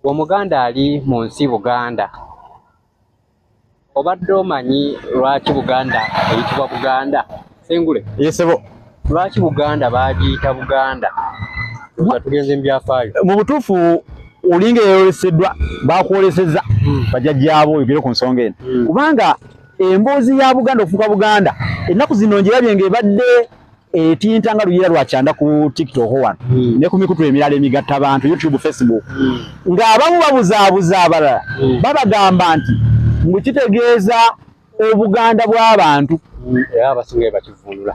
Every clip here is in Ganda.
Omuganda ali mu nsi Buganda. Obadde omanyi lwaki Buganda eyitibwa Buganda? Sengule. Yesebo. Lwaki Buganda bagiyita Buganda? Tugenze mu byafaayo. Mu butuufu olinga eyoleseddwa bakwolesezza bajjajjaabo oyogere ku nsonga eno. Kubanga emboozi ya Buganda okufuuka Buganda ennaku zino ngirabye ng'ebadde etinta nga luyiira lwakyanda ku TikTok wano ne ku mikutu emirala emigatta abantu YouTube, Facebook ng'abamu babuzaabuza abalala babagamba nti mwe kitegeeza obuganda bw'abantu era abasinga bakivunula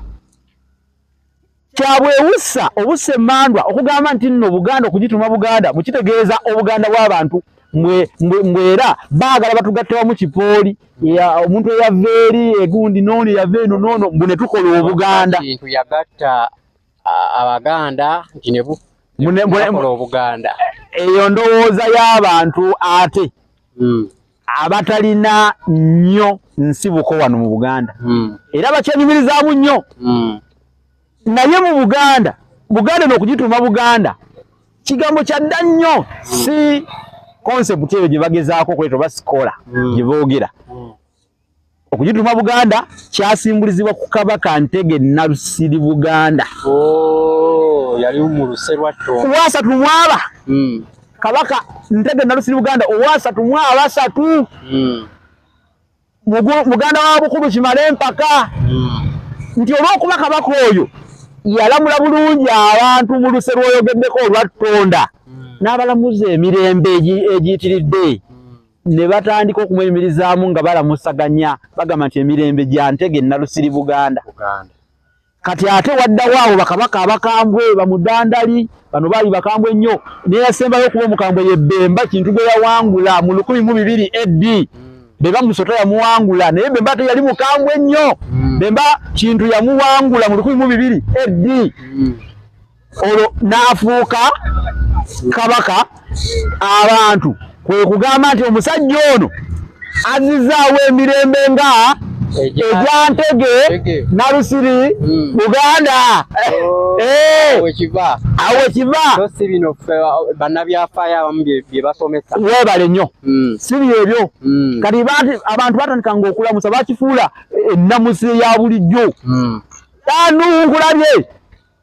kyabwewussa obussa emmandwa okugamba nti nno Buganda okugituma Buganda mukitegeeza obuganda bw'abantu mwera baagala batugatte wamu kipooli omuntu eyava eri egundi noono eyava eno noono mbu ne tukola obuganda kintu yagatta abaganda nti ne bukola obuganda eyo ndowooza y'abantu ate abatalina nnyo nsibuko wano mu Buganda era bakyenyumirizaamu nnyo naye mu Buganda n'okugituma Buganda kigambo kya dda nnyo si concept eyo gye bagezaako okuleeta oba sikola gye boogera okugituma Buganda kyasimbulizibwa ku Kabaka Ntege Nalusiri Buganda yali mu luse lwa Ttongo owasatu mwaba Kabaka Ntege Nalusiri Buganda owasatu mwaba asatu Muganda wa Bukulu Kimale Mpaka nti olw'okuba Kabaka oyo yalamula bulungi abantu mu luse lw'oyogeddeko olwa Ttonda n'abalamuza emirembe egiyitiridde ne batandika okumwemirizaamu nga balamusaganya bagamba nti emirembe gya Ntege Nalusiri Buganda. Kati ate waddawo abo bakabaka abakambwe bamudandali bano baali bakambwe nnyo neyasembayo okuba omukambwe ye Bemba Kintu gwe yawangula mu 1200 AD Bemba Musota yamuwangula naye Bemba teyali mukambwe nnyo Bemba Kintu yamuwangula mu 1200 AD olwo n'afuuka Kabaka abantu kwe kugamba nti omusajja ono azizaawo emirembe nga egya Ntege Nalusiri Buganda awe kiva so si bino bannabyafaayo abamu bye basomesa weebale nnyo si byebyo kati abantu batandikanga okulamusa bakifuula ennamusi ya bulijjo tanunkulabye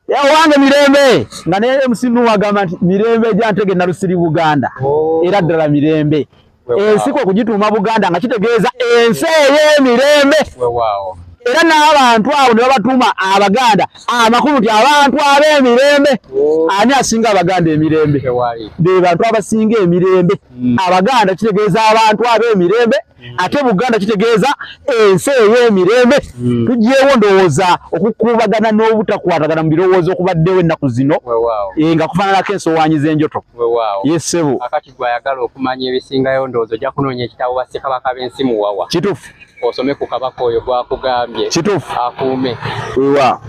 wange mirembe nga ne MC wagamba nti mirembe gya Ntege Nalusiri Buganda era ddala mirembe ensiko okugituuma Buganda nga kitegeeza ensi ey'emirembe era n'abantu abo ne babatuuma Abaganda amakulu nti abantu ab'emirembe ani asinga Abaganda emirembe be bantu abasinga emirembe Abaganda kitegeeza abantu ab'emirembe ate Buganda kitegeeza ensi ey'emirembe tugyewo ndowooza okukuubagana n'obutakwatagana mu birowoozo okubaddewo ennaku zino nga kufaananako ensowaanyi z'enjoto yesebo akati gwayagala okumanya ebisingayo ndowooza ojja kunoonya ekitabo bassekabaka b'ensi muwawa kituufu osome ku Kabaka oyo gwakugambye kituufu akuume weewaawo